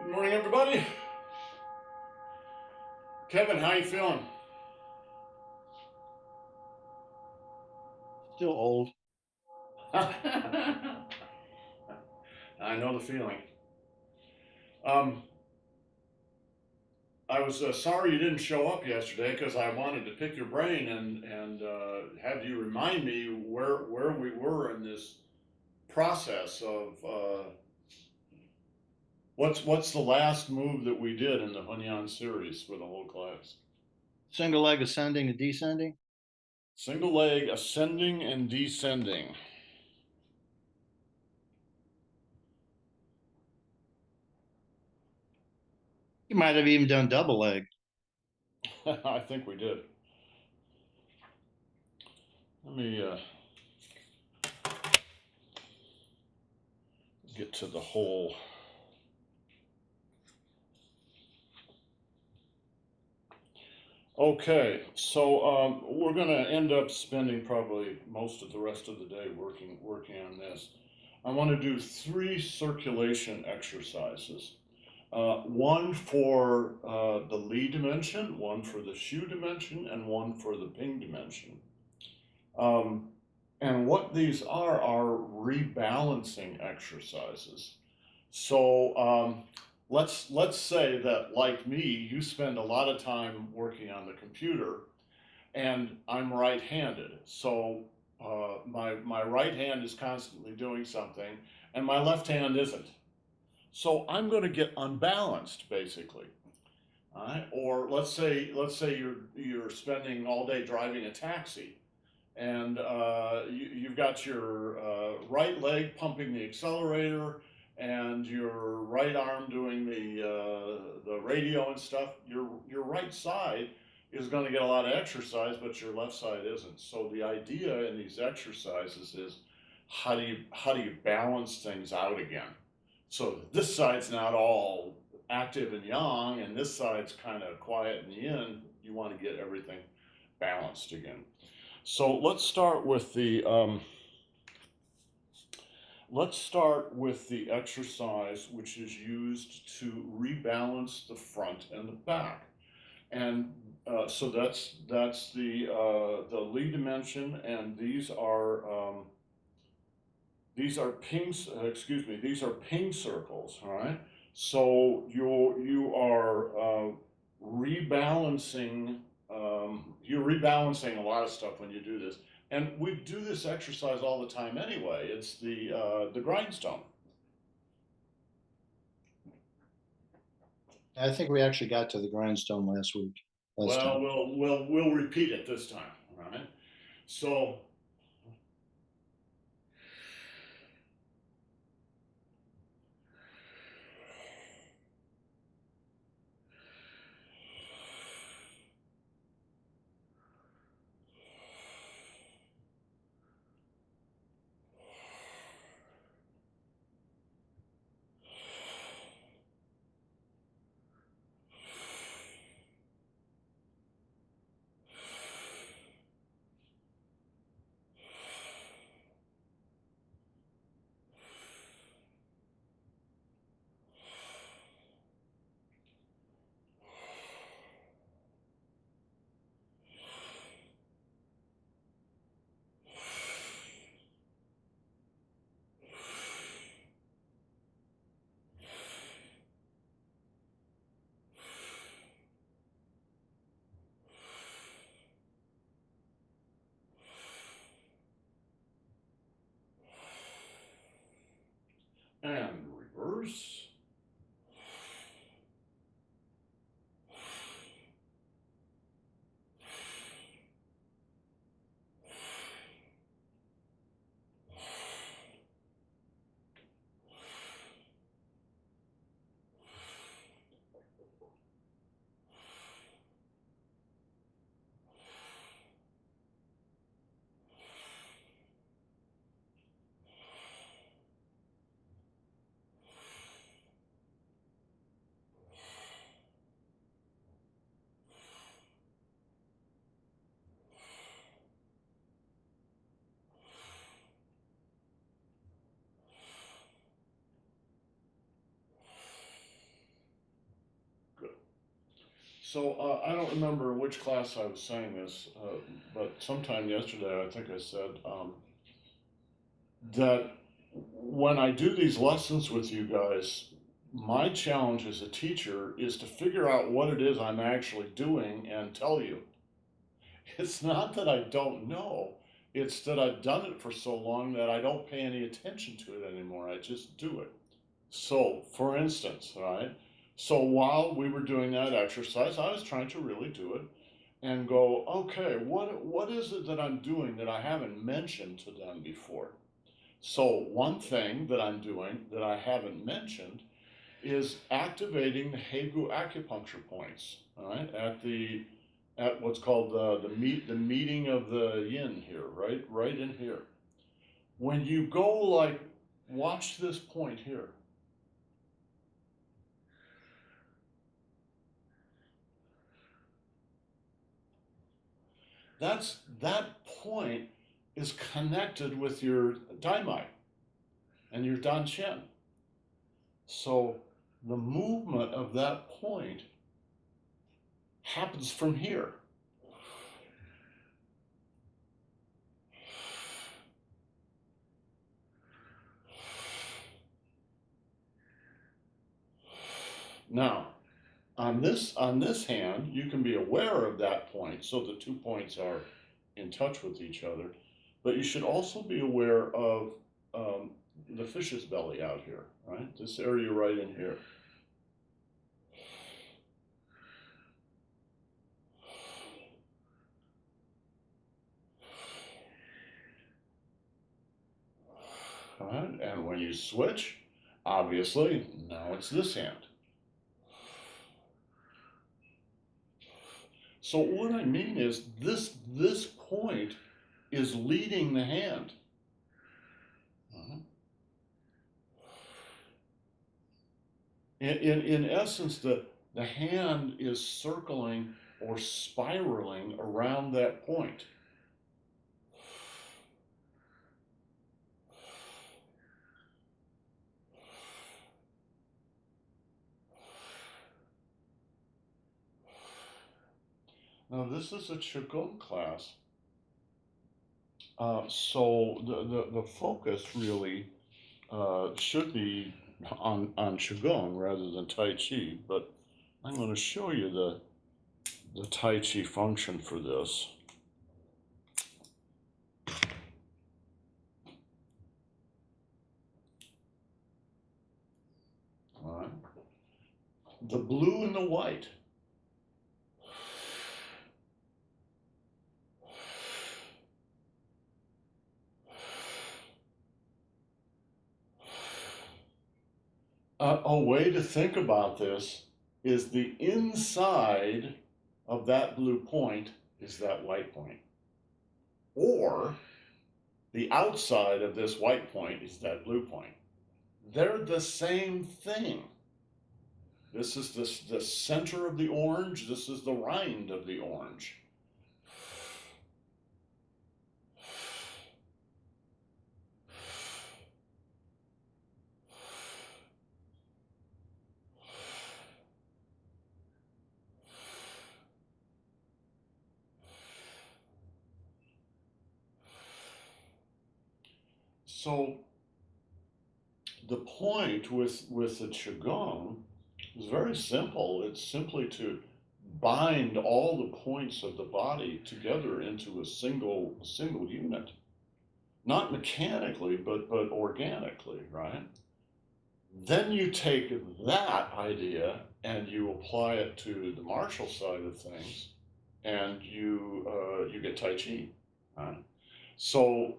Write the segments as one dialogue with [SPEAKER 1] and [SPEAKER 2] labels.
[SPEAKER 1] Good morning, everybody. Kevin, how you feeling?
[SPEAKER 2] Still old.
[SPEAKER 1] I know the feeling. Um, I was sorry you didn't show up yesterday because I wanted to pick your brain and have you remind me where we were in this process of what's the last move that we did in the HUNYUAN series for the whole class.
[SPEAKER 2] Single leg ascending and descending.
[SPEAKER 1] Single leg ascending and descending.
[SPEAKER 2] You might have even done double leg.
[SPEAKER 1] I think we did. Let me get to the whole. Okay, so we're going to end up spending probably most of the rest of the day working on this. I want to do 3 circulation exercises. One for the Li dimension, one for the Shu dimension, and one for the Ping dimension. And what these are rebalancing exercises. So let's say that, like me, you spend a lot of time working on the computer, and I'm right-handed. So my right hand is constantly doing something, and my left hand isn't. So I'm going to get unbalanced, basically. All right? Or let's say you're spending all day driving a taxi, and you've got your right leg pumping the accelerator and your right arm doing the radio and stuff. Your right side is going to get a lot of exercise, but your left side isn't. So the idea in these exercises is how do you balance things out again? So this side's not all active and yang, and this side's kind of quiet and yin. You want to get everything balanced again. So let's start with the exercise which is used to rebalance the front and the back, and so that's the Li dimension, and these are ping. These are ping circles. All right. So you are rebalancing. You're rebalancing a lot of stuff when you do this, and we do this exercise all the time anyway. It's the grindstone.
[SPEAKER 2] I think we actually got to the grindstone last
[SPEAKER 1] Well,
[SPEAKER 2] time.
[SPEAKER 1] we'll repeat it this time. All right. So So I don't remember which class I was saying this, but sometime yesterday I think I said that when I do these lessons with you guys, my challenge as a teacher is to figure out what it is I'm actually doing and tell you. It's not that I don't know, it's that I've done it for so long that I don't pay any attention to it anymore. I just do it. So, for instance, right? So while we were doing that exercise, I was trying to really do it and go, okay, what is it that I'm doing that I haven't mentioned to them before? So one thing that I'm doing that I haven't mentioned is activating the Hegu acupuncture points, all right, at what's called the meeting of the yin here, right in here. When you go like, watch this point here. That point is connected with your daimai and your danqian. So the movement of that point happens from here. Now, on this hand, you can be aware of that point, so the 2 points are in touch with each other. But you should also be aware of the fish's belly out here, right? This area right in here. All right? And when you switch, obviously, now it's this hand. So what I mean is this point is leading the hand. In essence, the hand is circling or spiraling around that point. Now this is a Qigong class, so the focus really should be on Qigong rather than Tai Chi, but I'm going to show you the Tai Chi function for this. All right. The blue and the white. A way to think about this is the inside of that blue point is that white point. Or the outside of this white point is that blue point. They're the same thing. This is the center of the orange. This is the rind of the orange. So the point with the Qigong is very simple. It's simply to bind all the points of the body together into a single unit. Not mechanically, but organically, right? Then you take that idea and you apply it to the martial side of things, and you get Tai Chi. Right? So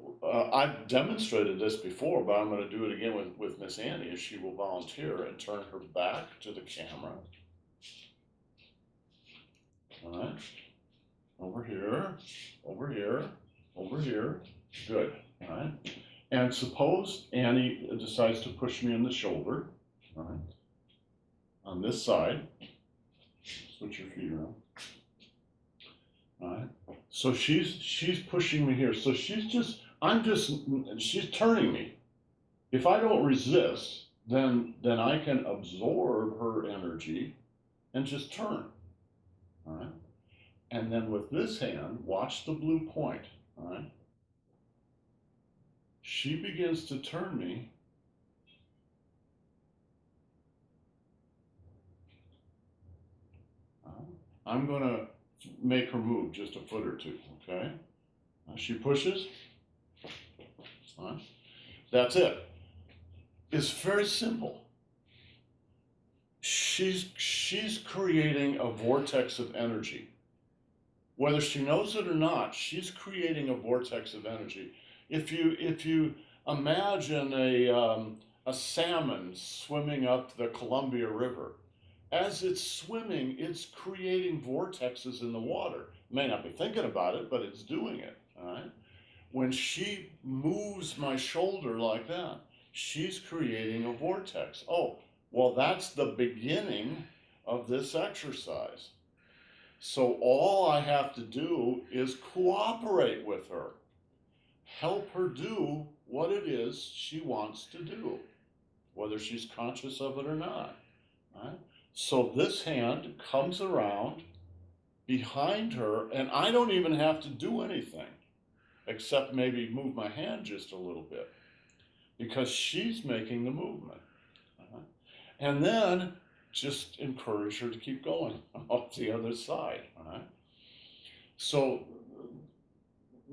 [SPEAKER 1] I've demonstrated this before, but I'm going to do it again with Miss Annie if she will volunteer and turn her back to the camera. All right, over here, over here, over here. Good. All right. And suppose Annie decides to push me in the shoulder. All right. On this side. Switch your feet around. All right. So she's pushing me here. So she's turning me. If I don't resist, then I can absorb her energy and just turn. all right? And then with this hand, watch the blue point, all right? She begins to turn me. I'm gonna make her move just a foot or two, okay? She pushes, all right? That's it. It's very simple. She's creating a vortex of energy. Whether she knows it or not, she's creating a vortex of energy. If you imagine a salmon swimming up the Columbia River, as it's swimming, it's creating vortexes in the water. May not be thinking about it, but it's doing it. All right. When she moves my shoulder like that, she's creating a vortex. Oh, well, that's the beginning of this exercise. So all I have to do is cooperate with her, help her do what it is she wants to do, whether she's conscious of it or not. Right? So this hand comes around behind her, and I don't even have to do anything except maybe move my hand just a little bit because she's making the movement. And then just encourage her to keep going off the other side. Right? So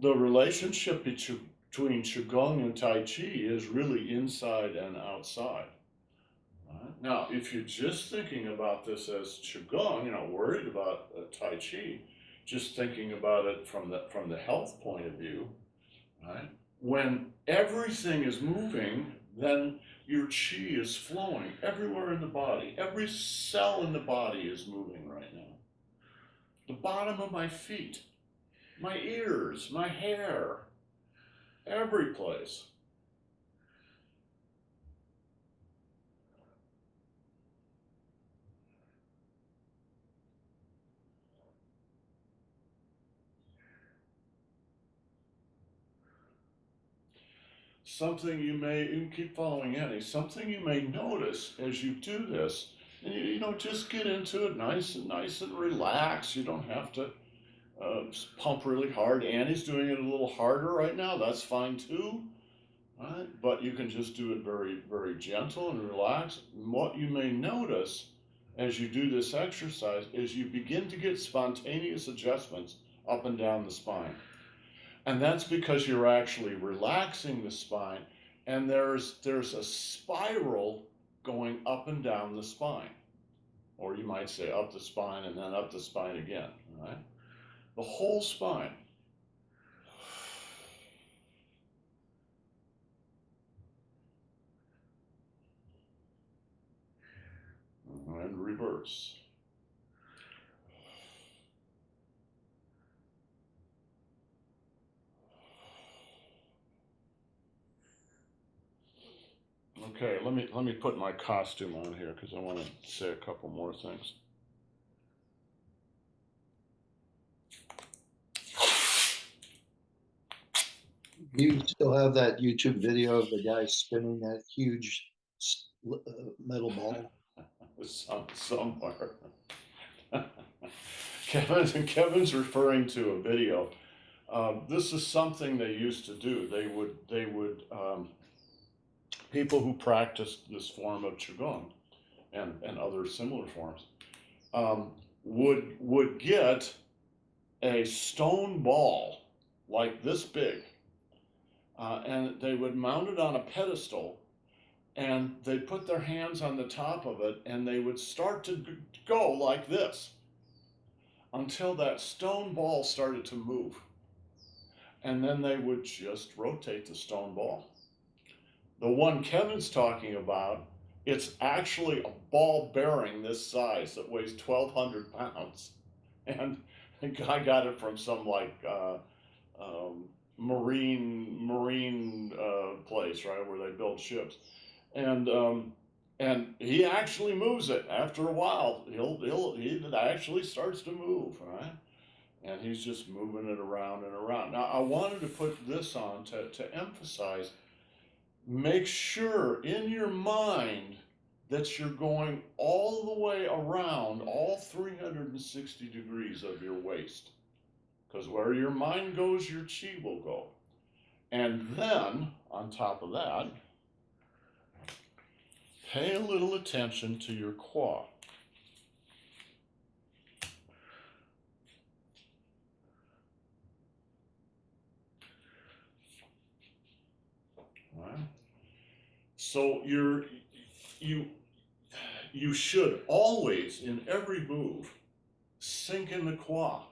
[SPEAKER 1] the relationship between Qigong and Tai Chi is really inside and outside. Right? Now, if you're just thinking about this as Qigong, you're not worried about Tai Chi, just thinking about it from the health point of view, right? When everything is moving, then your Qi is flowing everywhere in the body. Every cell in the body is moving right now. The bottom of my feet, my ears, my hair, every place. Something you can keep following Annie, something you may notice as you do this, and you know, just get into it nice and relaxed. You don't have to pump really hard. Annie's doing it a little harder right now. That's fine too. Right? But you can just do it very, very gentle and relaxed. And what you may notice as you do this exercise is you begin to get spontaneous adjustments up and down the spine. And that's because you're actually relaxing the spine, and there's a spiral going up and down the spine. Or you might say up the spine and then up the spine again, right? The whole spine. And reverse. Okay, let me put my costume on here because I want to say a couple more things.
[SPEAKER 2] You still have that YouTube video of the guy spinning that huge metal ball?
[SPEAKER 1] Somewhere. Kevin's referring to a video. This is something they used to do. They would people who practiced this form of Qigong and other similar forms would get a stone ball like this big, and they would mount it on a pedestal, and they'd put their hands on the top of it, and they would start to go like this until that stone ball started to move. And then they would just rotate the stone ball. The one Kevin's talking about, it's actually a ball bearing this size that weighs 1,200 pounds. And I got it from some like marine place, right, where they build ships. And he actually moves it. After a while, he actually starts to move, right? And he's just moving it around and around. Now, I wanted to put this on to emphasize, make sure in your mind that you're going all the way around all 360 degrees of your waist. Because where your mind goes, your chi will go. And then, on top of that, pay a little attention to your qua. Right? So you should always, in every move, sink in the qua.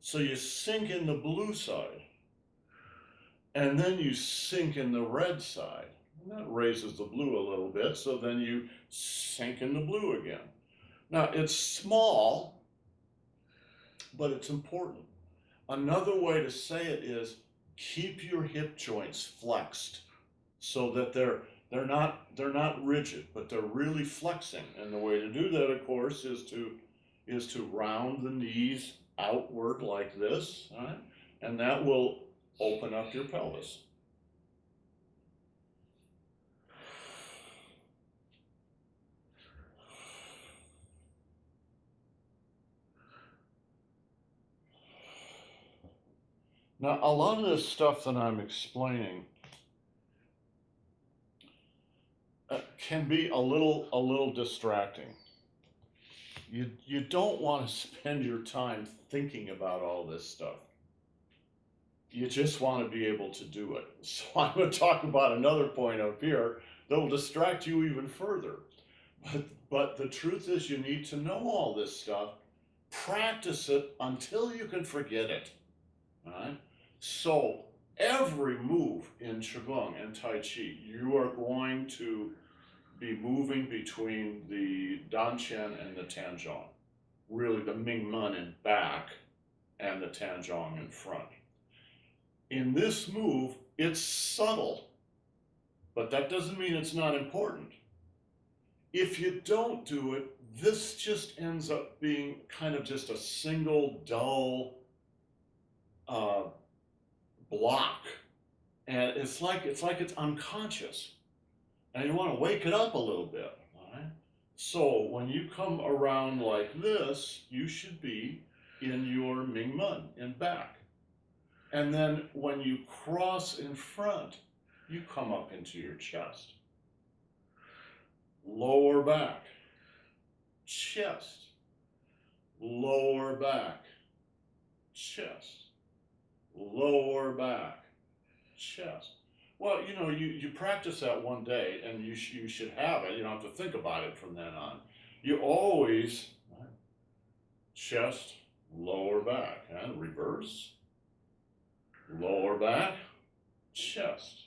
[SPEAKER 1] So you sink in the blue side, and then you sink in the red side. And that raises the blue a little bit, so then you sink in the blue again. Now, it's small, but it's important. Another way to say it is keep your hip joints flexed so that they're not rigid, but they're really flexing. And the way to do that, of course, is to round the knees outward like this, right? And that will open up your pelvis. Now, a lot of this stuff that I'm explaining can be a little distracting. You don't want to spend your time thinking about all this stuff. You just want to be able to do it. So I'm going to talk about another point up here that will distract you even further. But the truth is, you need to know all this stuff. Practice it until you can forget it. All right? So every move in Qigong and Tai Chi, you are going to be moving between the Danqian and the Tanzhong. Really the Mingmen in back and the Tanzhong in front. In this move, it's subtle, but that doesn't mean it's not important. If you don't do it, this just ends up being kind of just a single dull block, and it's like it's unconscious, and you want to wake it up a little bit. All right? So when you come around like this, you should be in your Mingmen in back. And then when you cross in front, you come up into your chest. Lower back, chest, lower back, chest, lower back, chest. Well, you practice that one day, and you should have it. You don't have to think about it from then on. You always, chest, lower back, and reverse, lower back, chest,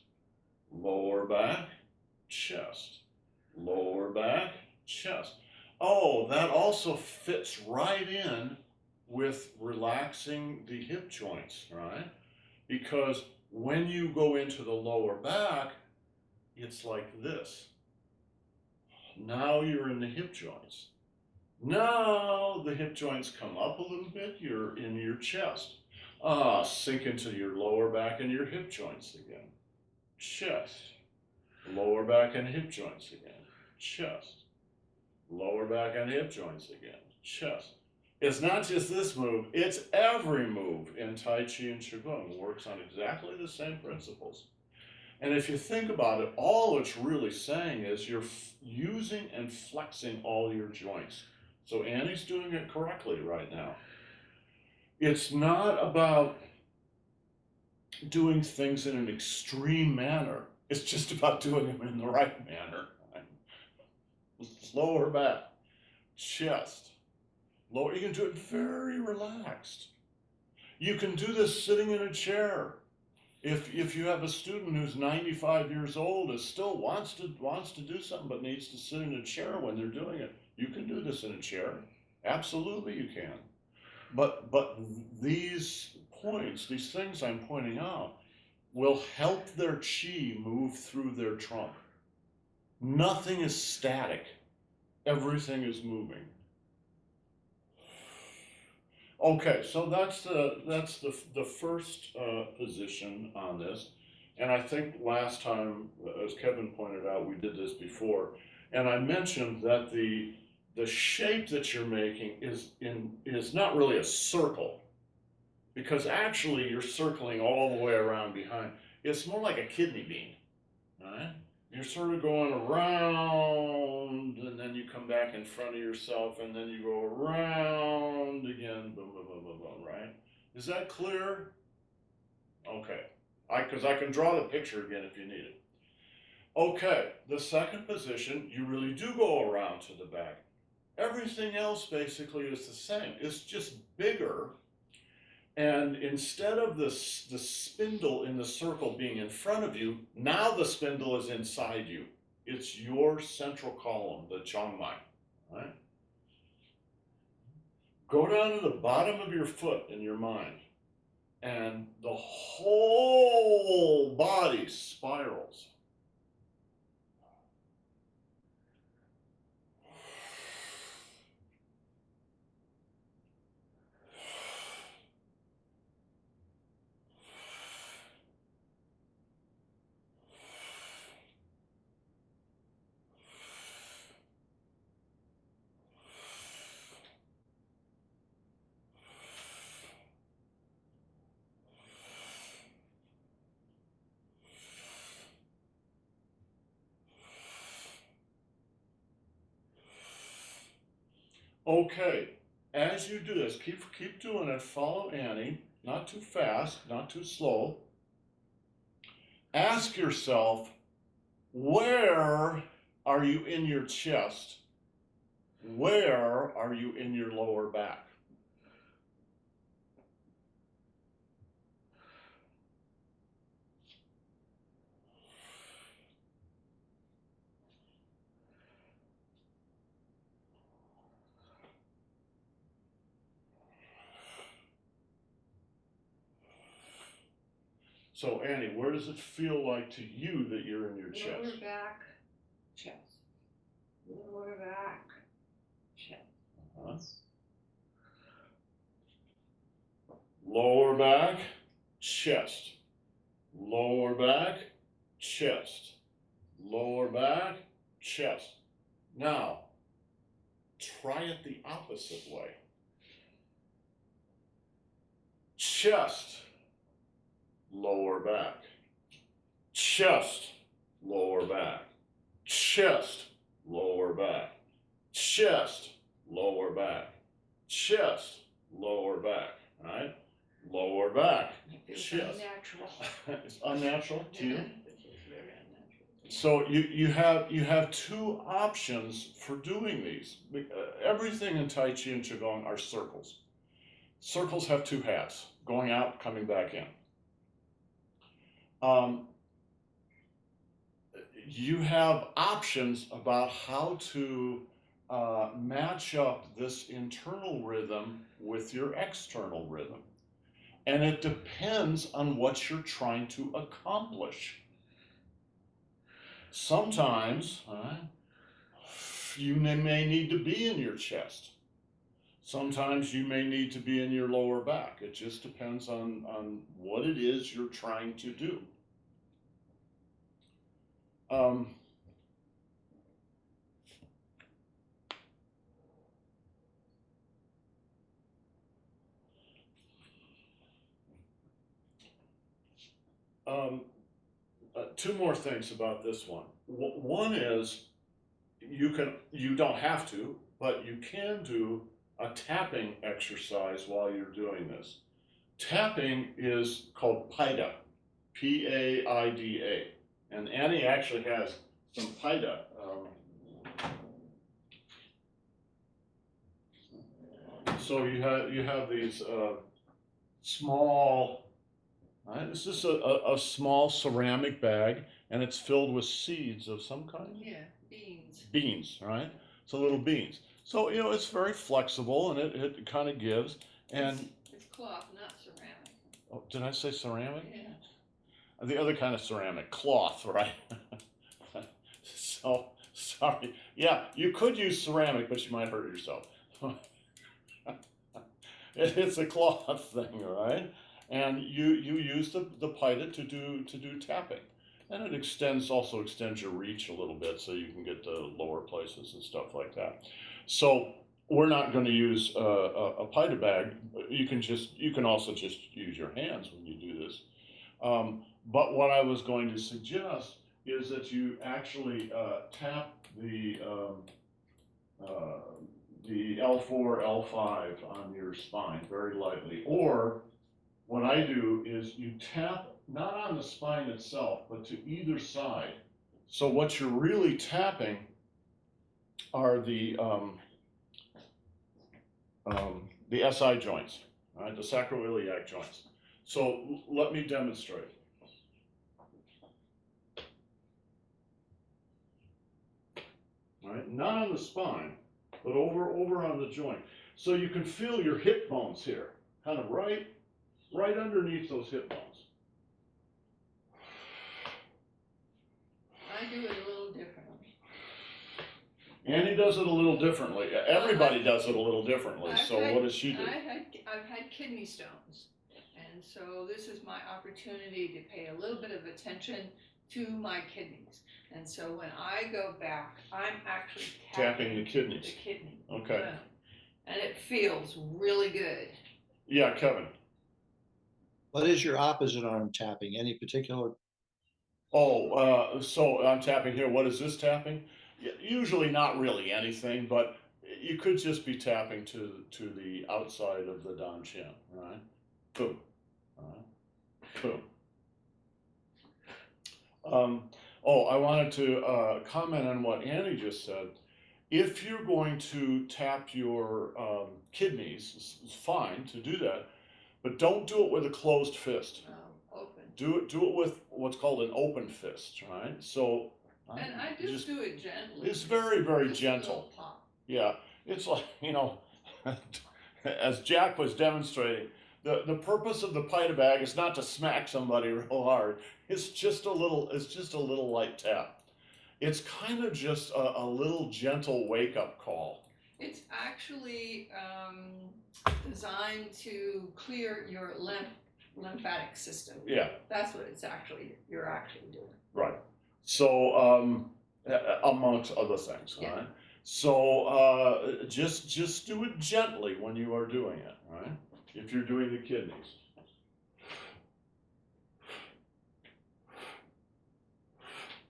[SPEAKER 1] lower back, chest, lower back, chest. Oh, that also fits right in with relaxing the hip joints, right? Because when you go into the lower back, it's like this. Now you're in the hip joints. Now the hip joints come up a little bit, you're in your chest. Sink into your lower back and your hip joints again. Chest, lower back and hip joints again. Chest, lower back and hip joints again. Chest. It's not just this move, it's every move in Tai Chi and Qigong works on exactly the same principles. And if you think about it, all it's really saying is you're using and flexing all your joints. So Annie's doing it correctly right now. It's not about doing things in an extreme manner. It's just about doing them in the right manner. Lower back, chest, lower. You can do it very relaxed. You can do this sitting in a chair. If you have a student who's 95 years old and still wants to do something but needs to sit in a chair when they're doing it, you can do this in a chair. Absolutely you can. But these points, these things I'm pointing out, will help their chi move through their trunk. Nothing is static. Everything is moving. Okay, so that's the first position on this, and I think last time, as Kevin pointed out, we did this before. And I mentioned that the shape that you're making is not really a circle, because actually you're circling all the way around behind. It's more like a kidney bean, right? You're sort of going around, and then you come back in front of yourself, and then you go around again, boom, boom, boom, boom, boom, right? Is that clear? Okay. Because I can draw the picture again if you need it. Okay, the second position, you really do go around to the back. Everything else basically is the same. It's just bigger. And instead of the spindle in the circle being in front of you, now the spindle is inside you. It's your central column, the Changmai. Right? Go down to the bottom of your foot in your mind, and the whole body spirals. Okay, as you do this, keep doing it. Follow Annie, not too fast, not too slow. Ask yourself, where are you in your chest? Where are you in your lower back? So Annie, where does it feel like to you that you're in your chest?
[SPEAKER 3] Lower back, chest. Lower back, chest.
[SPEAKER 1] Lower back, chest. Lower back, chest. Lower back, chest. Now, try it the opposite way. Chest, lower back. Chest, lower back. Chest, lower back. Chest, lower back. Chest, lower back. All right? Lower back.
[SPEAKER 3] It's
[SPEAKER 1] Chest.
[SPEAKER 3] unnatural.
[SPEAKER 1] It's unnatural to you?
[SPEAKER 3] Yeah, it's very unnatural.
[SPEAKER 1] So you have two options for doing these. Everything in Tai Chi and Qigong are circles. Circles have two halves, going out, coming back in. You have options about how to match up this internal rhythm with your external rhythm. And it depends on what you're trying to accomplish. Sometimes you may need to be in your chest. Sometimes you may need to be in your lower back. It just depends on what it is you're trying to do. Two more things about this one. One is you don't have to, but you can do a tapping exercise while you're doing this. Tapping is called Paida, P-A-I-D-A, and Annie actually has some Paida. So you have these small. This is a small ceramic bag, and it's filled with seeds of some kind.
[SPEAKER 3] Yeah, beans.
[SPEAKER 1] Beans, right? So little beans. So it's very flexible, and it kind of gives. And
[SPEAKER 3] it's cloth, not ceramic.
[SPEAKER 1] oh, did I say ceramic?
[SPEAKER 3] Yeah.
[SPEAKER 1] The other kind of ceramic, cloth, right? So sorry. Yeah, you could use ceramic, but you might hurt yourself. It's a cloth thing, right? And you use the Paida to do tapping. And it also extends your reach a little bit so you can get to lower places and stuff like that. So we're not going to use a pita bag. You can also just use your hands when you do this. But what I was going to suggest is that you actually tap the L4, L5 on your spine very lightly. Or what I do is you tap not on the spine itself, but to either side. So what you're really tapping are the SI joints, right? The sacroiliac joints. So let me demonstrate. All right, not on the spine, but over on the joint. So you can feel your hip bones here, kind of right underneath those hip bones.
[SPEAKER 3] I do it a little differently.
[SPEAKER 1] Annie does it a little differently. Everybody does it a little differently. So what does she do?
[SPEAKER 3] I've had kidney stones, and so this is my opportunity to pay a little bit of attention to my kidneys. And so when I go back, I'm actually
[SPEAKER 1] Tapping the kidneys.
[SPEAKER 3] the kidney.
[SPEAKER 1] Okay.
[SPEAKER 3] And it feels really good.
[SPEAKER 1] Yeah, Kevin.
[SPEAKER 2] What is your opposite arm tapping? Any particular?
[SPEAKER 1] Oh, so I'm tapping here. What is this tapping? Usually not really anything, but you could just be tapping to the outside of the Dan Shin, right? Boom. Boom. I wanted to comment on what Annie just said. If you're going to tap your kidneys, it's fine to do that, but don't do it with a closed fist.
[SPEAKER 3] Open.
[SPEAKER 1] Do it with what's called an open fist, right? So.
[SPEAKER 3] And I just do it gently.
[SPEAKER 1] It's very, very
[SPEAKER 3] Just
[SPEAKER 1] gentle.
[SPEAKER 3] A little pop.
[SPEAKER 1] Yeah, it's like, as Jack was demonstrating, the purpose of the pita bag is not to smack somebody real hard. It's just a little light tap. It's kind of just a little gentle wake up call.
[SPEAKER 3] It's actually designed to clear your lymphatic system.
[SPEAKER 1] Yeah.
[SPEAKER 3] That's what you're actually doing.
[SPEAKER 1] Right. So, amongst other things,
[SPEAKER 3] Yeah.
[SPEAKER 1] right? So, just do it gently when you are doing it, right? If you're doing the kidneys.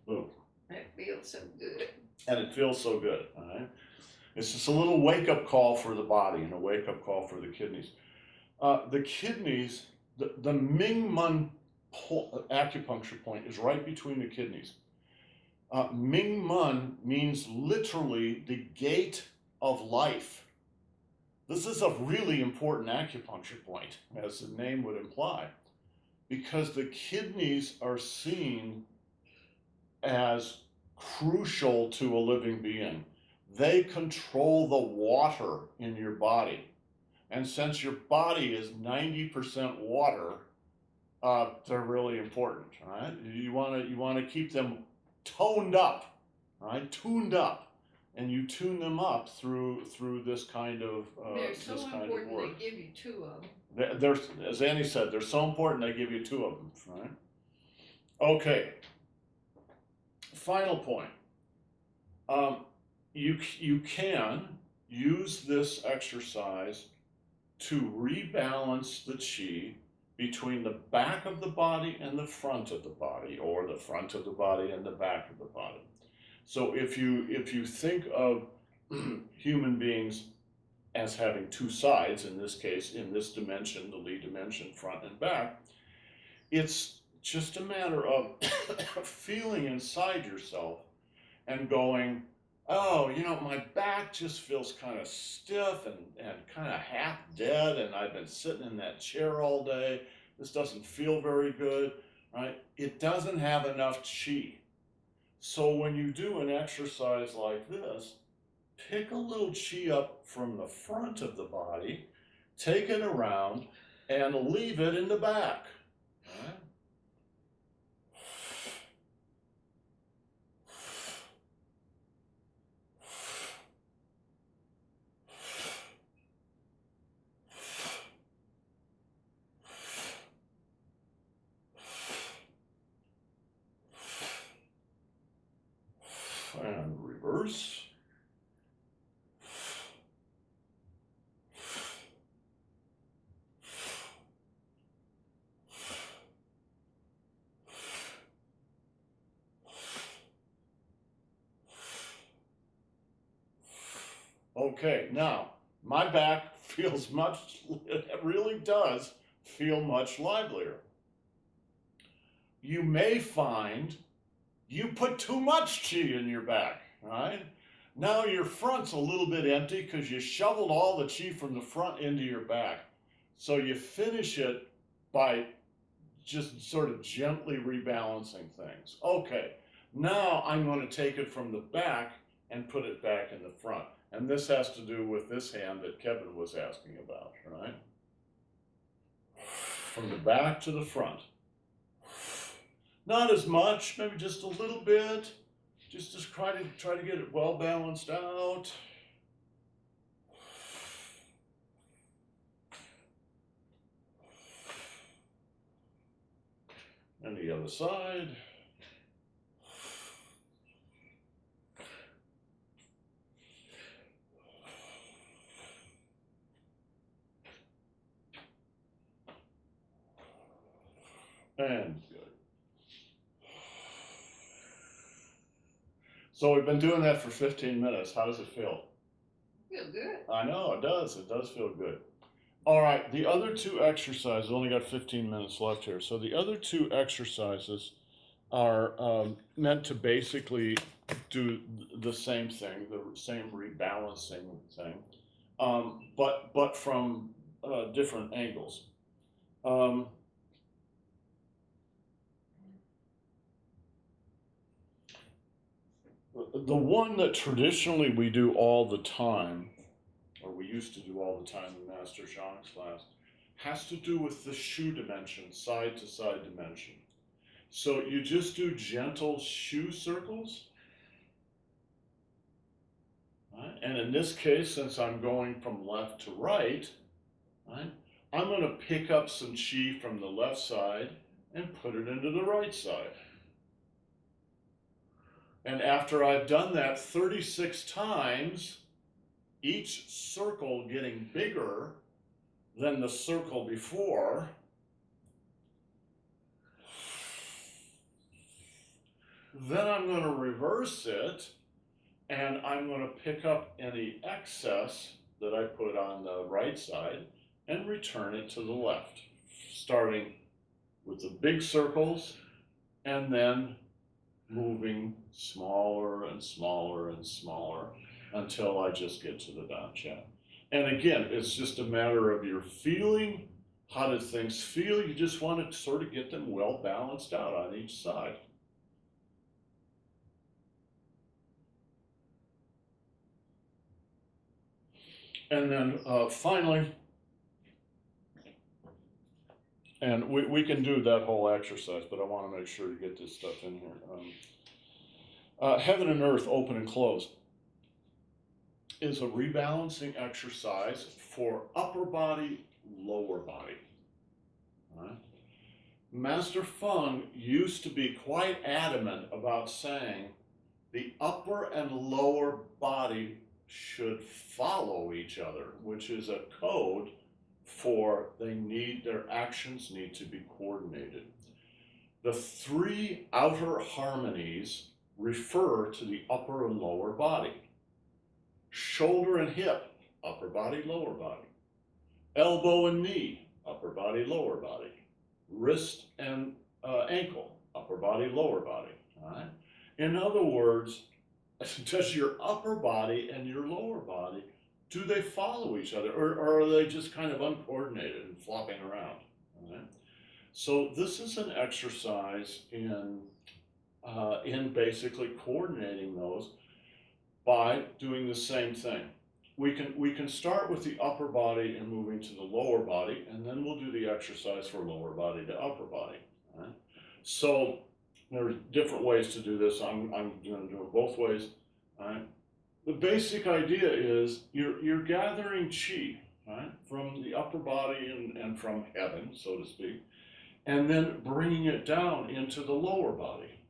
[SPEAKER 1] Boom.
[SPEAKER 3] It feels so good.
[SPEAKER 1] And it feels so good, all right? It's just a little wake-up call for the body and a wake-up call for the kidneys. The kidneys, the Ming Men acupuncture point is right between the kidneys. Ming Men means literally the gate of life. This is a really important acupuncture point, as the name would imply, because the kidneys are seen as crucial to a living being. They control the water in your body. And since your body is 90% water, they're really important, right? You want to keep them toned up, right? Tuned up, and you tune them up through this kind of
[SPEAKER 3] They're so
[SPEAKER 1] this kind
[SPEAKER 3] important
[SPEAKER 1] of work.
[SPEAKER 3] they give you two of them.
[SPEAKER 1] They're, as Annie said, they're so important. They give you two of them, right? Okay. Final point. You can use this exercise to rebalance the qi between the back of the body and the front of the body, or the front of the body and the back of the body. So if you think of human beings as having two sides, in this case, in this dimension, the Li dimension, front and back, it's just a matter of feeling inside yourself and going, oh, my back just feels kind of stiff and kind of half dead, and I've been sitting in that chair all day. This doesn't feel very good, right? It doesn't have enough qi. So when you do an exercise like this, pick a little qi up from the front of the body, take it around, and leave it in the back. Right? shoulders. Okay, now my back feels much, it really does feel much livelier. You may find you put too much chi in your back, right? Now your front's a little bit empty because you shoveled all the chi from the front into your back. So you finish it by just sort of gently rebalancing things. Okay, now I'm going to take it from the back and put it back in the front. And this has to do with this hand that Kevin was asking about, right? From the back to the front. Not as much, maybe just a little bit. Just try to get it well balanced out. And the other side. And good. So we've been doing that for 15 minutes. How does it feel?
[SPEAKER 3] Feel good.
[SPEAKER 1] I know, it does. It does feel good. All right, the other two exercises, only got 15 minutes left here. So the other two exercises are meant to basically do the same thing, the same rebalancing thing, but from different angles. The one that traditionally we do all the time, or we used to do all the time in Master Zhang's class, has to do with the shu dimension, side to side dimension. So you just do gentle shu circles. Right? And in this case, since I'm going from left to right, right, I'm going to pick up some chi from the left side and put it into the right side. And after I've done that 36 times, each circle getting bigger than the circle before, then I'm going to reverse it, and I'm going to pick up any excess that I put on the right side and return it to the left, starting with the big circles and then moving smaller and smaller and smaller until I just get to the dantian. And again, it's just a matter of your feeling. How do things feel? You just want to sort of get them well balanced out on each side. And then finally, and we can do that whole exercise, but I want to make sure to get this stuff in here. Heaven and earth, open and close, is a rebalancing exercise for upper body, lower body. Right? Master Feng used to be quite adamant about saying the upper and lower body should follow each other, which is a code for their actions need to be coordinated. The three outer harmonies refer to the upper and lower body. Shoulder and hip, upper body, lower body. Elbow and knee, upper body, lower body. Wrist and ankle, upper body, lower body. All right? In other words, does your upper body and your lower body, do they follow each other, or are they just kind of uncoordinated and flopping around? All right? So this is an exercise in basically coordinating those by doing the same thing. We can start with the upper body and moving to the lower body, and then we'll do the exercise for lower body to upper body. All right? So there are different ways to do this. I'm going to do it both ways. All right? The basic idea is you're gathering chi, right, from the upper body and from heaven, so to speak, and then bringing it down into the lower body.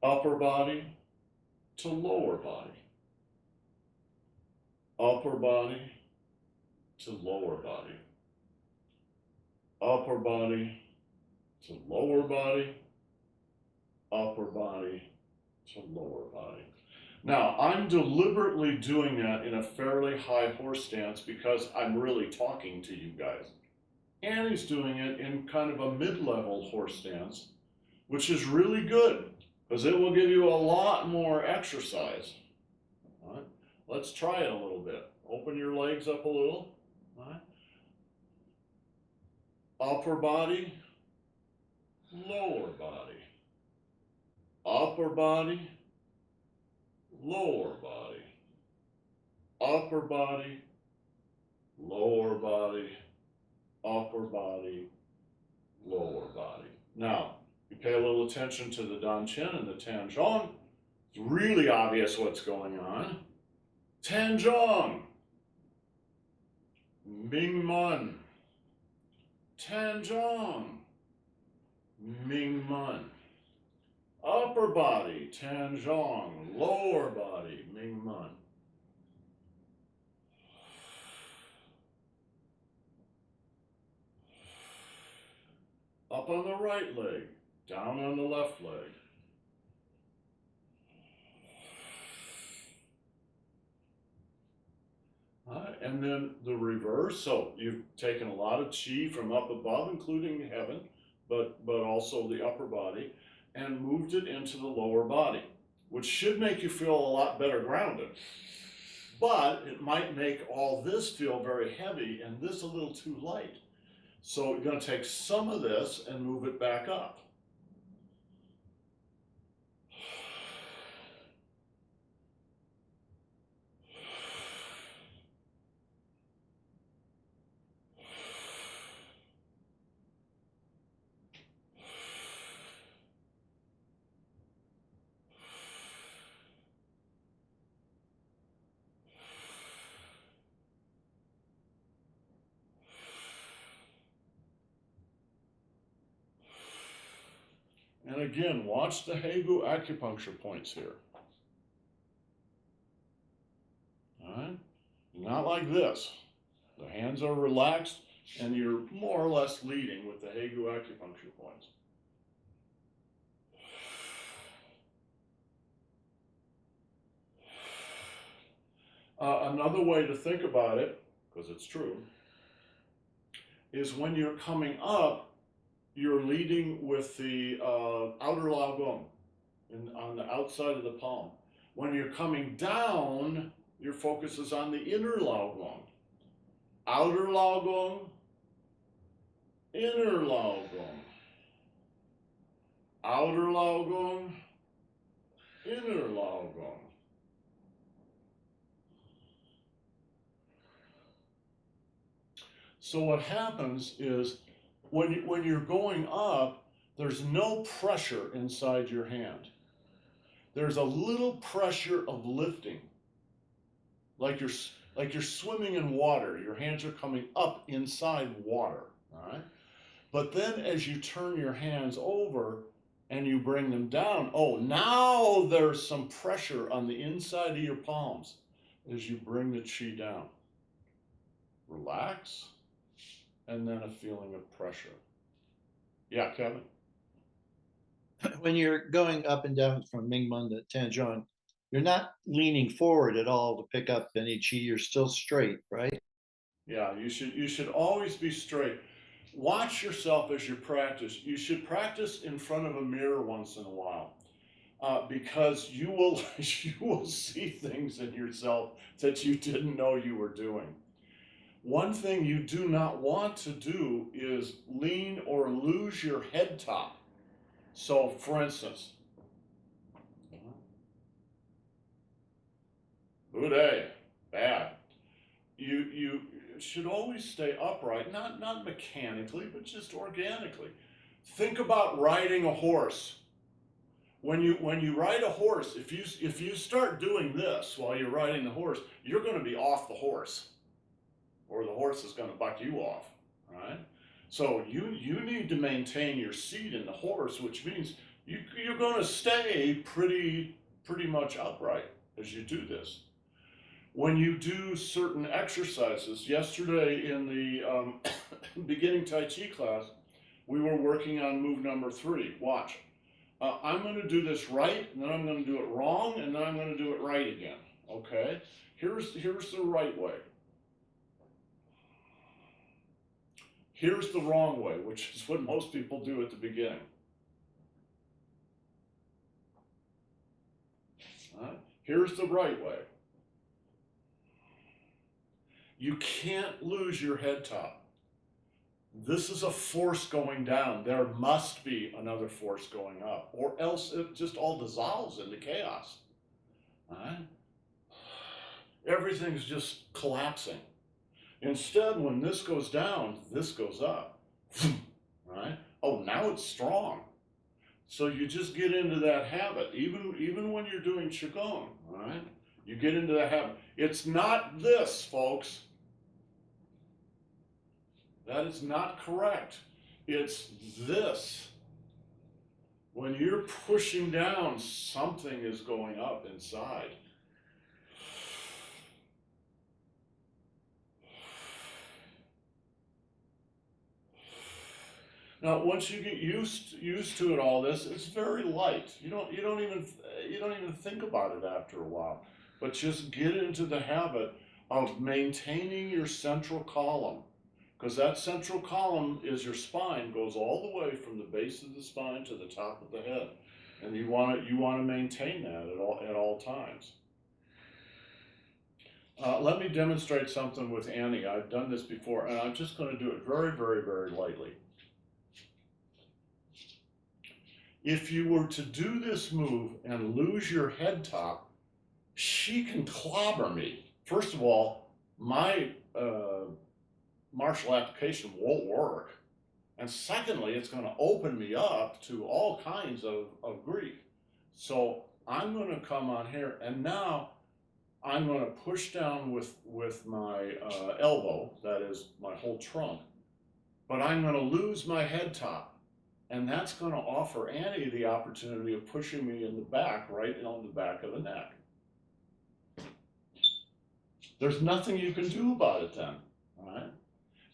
[SPEAKER 1] Upper body, to lower body. Upper body to lower body. Upper body to lower body. Upper body to lower body. Now, I'm deliberately doing that in a fairly high horse stance because I'm really talking to you guys. And he's doing it in kind of a mid-level horse stance, which is really good because it will give you a lot more exercise. All right? Let's try it a little bit. Open your legs up a little. All right? Upper body, lower body. Upper body, lower body. Upper body, lower body. Upper body, lower body. Now, you pay a little attention to the Dan Chen and the Tan Zhong. It's really obvious what's going on. Tan Zhong, Ming Man. Tan Zhong, Ming Man. Upper body, Tan Zhong. Lower body, Ming Man. Up on the right leg, down on the left leg. And then the reverse. So you've taken a lot of chi from up above, including heaven, but also the upper body, and moved it into the lower body, which should make you feel a lot better grounded. But it might make all this feel very heavy and this a little too light. So you're going to take some of this and move it back up. And again, watch the Hegu acupuncture points here. All right? Not like this. The hands are relaxed and you're more or less leading with the Hegu acupuncture points. Another way to think about it, because it's true, is when you're coming up, you're leading with the outer Lao Gong on the outside of the palm. When you're coming down, your focus is on the inner Lao Gong. Outer Lao Gong, inner Lao Gong. Outer Lao Gong, inner Lao Gong. So what happens is when you're going up, there's no pressure inside your hand. There's a little pressure of lifting, like you're swimming in water. Your hands are coming up inside water, all right? But then as you turn your hands over and you bring them down, oh, now there's some pressure on the inside of your palms as you bring the chi down. Relax, and then a feeling of pressure. Yeah, Kevin?
[SPEAKER 2] When you're going up and down from Mingmen to Tanzhuang, you're not leaning forward at all to pick up any chi. You're still straight, right?
[SPEAKER 1] Yeah, you should always be straight. Watch yourself as you practice. You should practice in front of a mirror once in a while, because you will you will see things in yourself that you didn't know you were doing. One thing you do not want to do is lean or lose your head top. So, for instance, Buddha, bad. You should always stay upright, not mechanically, but just organically. Think about riding a horse. When you ride a horse, if you start doing this while you're riding the horse, you're going to be off the horse, or the horse is going to buck you off, right? So you need to maintain your seat in the horse, which means you're going to stay pretty pretty much upright as you do this. When you do certain exercises, yesterday in the beginning Tai Chi class, we were working on move number 3. Watch. I'm going to do this right, and then I'm going to do it wrong, and then I'm going to do it right again. Okay? Here's the right way. Here's the wrong way, which is what most people do at the beginning. Here's the right way. You can't lose your head top. This is a force going down. There must be another force going up, or else it just all dissolves into chaos. Everything's just collapsing. Instead, when this goes down, this goes up. Right? Oh, now it's strong. So you just get into that habit, even when you're doing Qigong, right? You get into that habit. It's not this, folks. That is not correct. It's this. When you're pushing down, something is going up inside. Now, once you get used to it, all this, it's very light. You don't even think about it after a while. But just get into the habit of maintaining your central column, because that central column is your spine, goes all the way from the base of the spine to the top of the head, and you want to maintain that at all times. Let me demonstrate something with Annie. I've done this before, and I'm just going to do it very, very, very lightly. If you were to do this move and lose your head top, she can clobber me. First of all, my martial application won't work. And secondly, it's going to open me up to all kinds of grief. So I'm going to come on here, and now I'm going to push down with my elbow, that is my whole trunk, but I'm going to lose my head top. And that's going to offer Annie the opportunity of pushing me in the back, right on the back of the neck. There's nothing you can do about it then, right?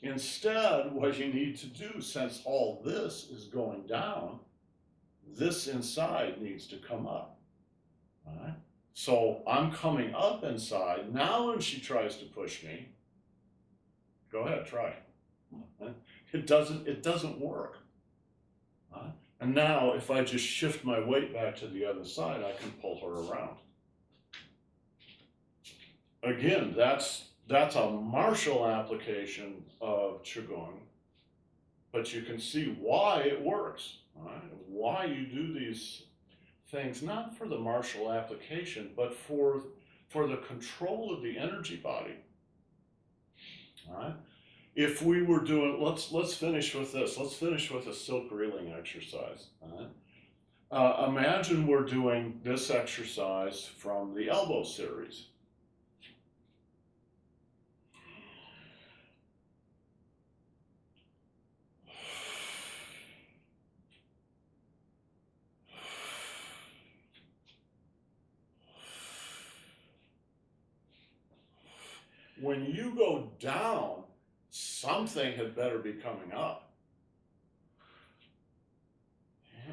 [SPEAKER 1] Instead, what you need to do, since all this is going down, this inside needs to come up, right? So I'm coming up inside. Now when she tries to push me, go ahead, try. It doesn't work. And now, if I just shift my weight back to the other side, I can pull her around. Again, that's a martial application of Qigong, but you can see why it works, right? Why you do these things, not for the martial application, but for the control of the energy body, right? If we were doing, let's finish with this. Let's finish with a silk reeling exercise. Imagine we're doing this exercise from the elbow series. When you go down, something had better be coming up.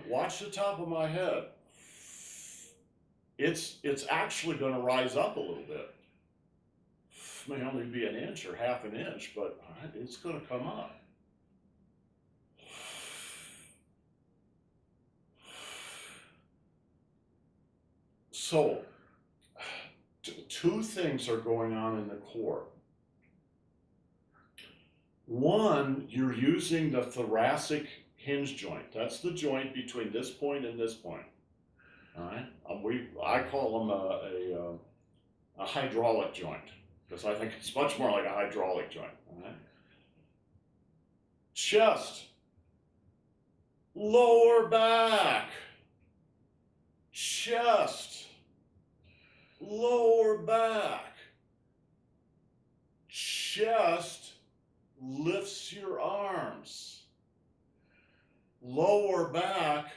[SPEAKER 1] Watch the top of my head. It's actually going to rise up a little bit. It may only be an inch or half an inch, but it's going to come up. So, two things are going on in the core. One, you're using the thoracic hinge joint. That's the joint between this point and this point. All right. I call them a hydraulic joint, because I think it's much more like a hydraulic joint. All right. Chest, lower back, chest, lower back, chest lifts your arms, lower back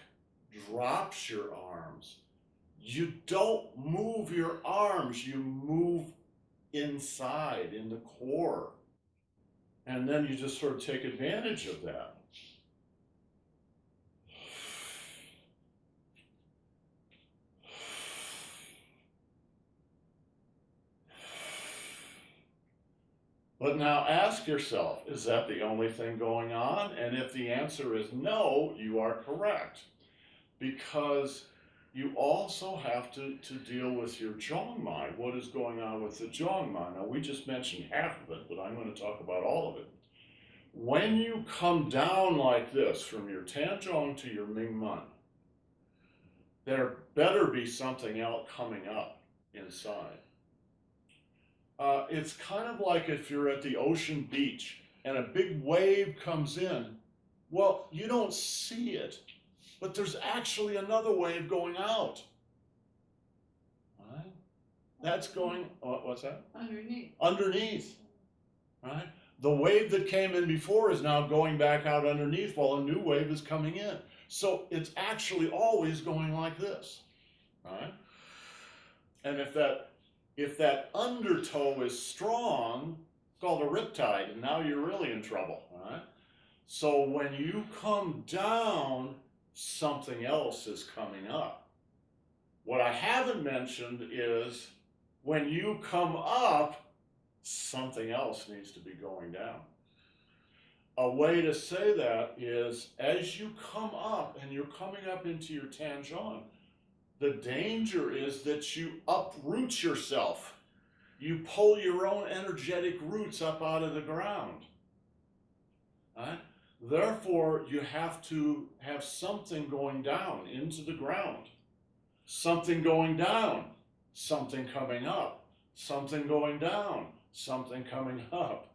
[SPEAKER 1] drops your arms. You don't move your arms, you move inside in the core. And then you just sort of take advantage of that. But now ask yourself, is that the only thing going on? And if the answer is no, you are correct. Because you also have to deal with your Zhongmai. What is going on with the Zhongmai? Now, we just mentioned half of it, but I'm going to talk about all of it. When you come down like this from your Tanzhong to your Mingmen, there better be something else coming up inside. It's kind of like if you're at the ocean beach and a big wave comes in. Well, you don't see it, but there's actually another wave going out. Right? That's going, what's that?
[SPEAKER 3] Underneath.
[SPEAKER 1] Underneath. Right? The wave that came in before is now going back out underneath while a new wave is coming in. So it's actually always going like this. Right? And if that undertow is strong, it's called a riptide, and now you're really in trouble. Right? So when you come down, something else is coming up. What I haven't mentioned is when you come up, something else needs to be going down. A way to say that is as you come up and you're coming up into your Tanzhong, the danger is that you uproot yourself. You pull your own energetic roots up out of the ground. Right? Therefore, you have to have something going down into the ground. Something going down, something coming up, something going down, something coming up.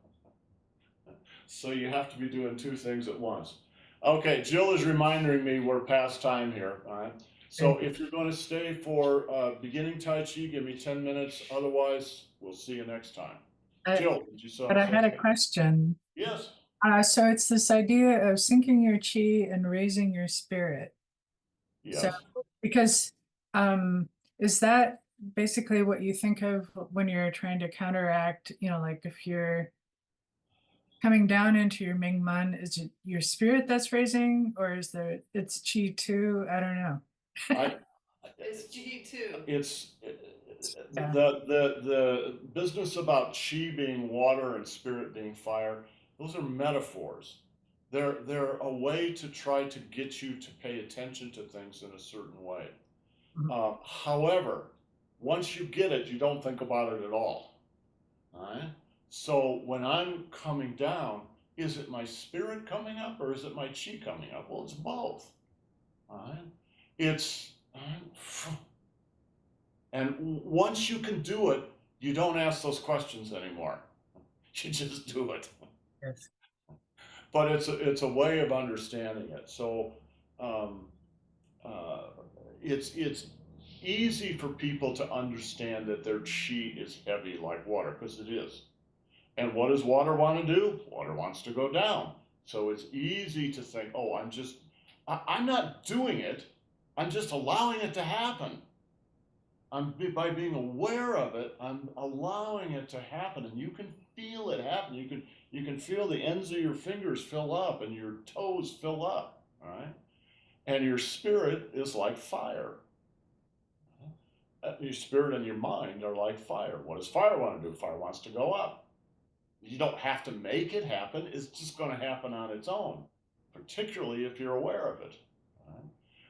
[SPEAKER 1] So you have to be doing two things at once. Okay, Jill is reminding me we're past time here. All right. So if you're going to stay for beginning Tai Chi, give me 10 minutes. Otherwise, we'll see you next time. Jill, did you say?
[SPEAKER 4] But I had a question.
[SPEAKER 1] Yes.
[SPEAKER 4] So it's this idea of sinking your chi and raising your spirit.
[SPEAKER 1] Yes.
[SPEAKER 4] So because is that basically what you think of when you're trying to counteract, like if you're coming down into your Mingmen, is it your spirit that's raising, or is it's chi too? I don't know.
[SPEAKER 3] It's G2.
[SPEAKER 1] It's
[SPEAKER 4] Yeah.
[SPEAKER 1] the business about chi being water and spirit being fire. Those are metaphors. They're a way to try to get you to pay attention to things in a certain way. However, once you get it, you don't think about it at all. All right? So when I'm coming down, is it my spirit coming up or is it my chi coming up? Well, it's both. All right? It's and once you can do it, you don't ask those questions anymore. You just do it.
[SPEAKER 4] Yes.
[SPEAKER 1] But it's a way of understanding it. So it's easy for people to understand that their chi is heavy like water, because it is. And what does water want to do? Water wants to go down. So it's easy to think, oh, I'm not doing it. I'm just allowing it to happen. By being aware of it, I'm allowing it to happen, and you can feel it happen. You can feel the ends of your fingers fill up and your toes fill up, all right? And your spirit is like fire. Your spirit and your mind are like fire. What does fire want to do? Fire wants to go up. You don't have to make it happen. It's just going to happen on its own, particularly if you're aware of it. Right?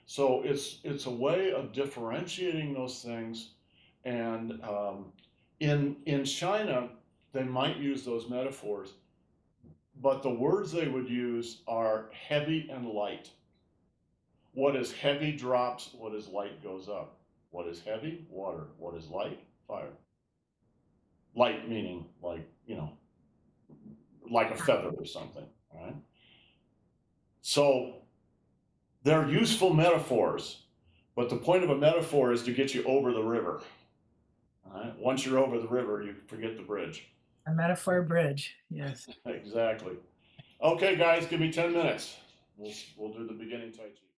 [SPEAKER 1] So it's a way of differentiating those things. And in China, they might use those metaphors, but the words they would use are heavy and light. What is heavy drops, what is light goes up. What is heavy? Water. What is light? Fire. Light meaning like, like a feather or something, right? So they're useful metaphors, but the point of a metaphor is to get you over the river. All right? Once you're over the river, you forget the bridge.
[SPEAKER 4] A metaphor bridge, yes.
[SPEAKER 1] Exactly. Okay, guys, give me 10 minutes. We'll do the beginning Tai Chi.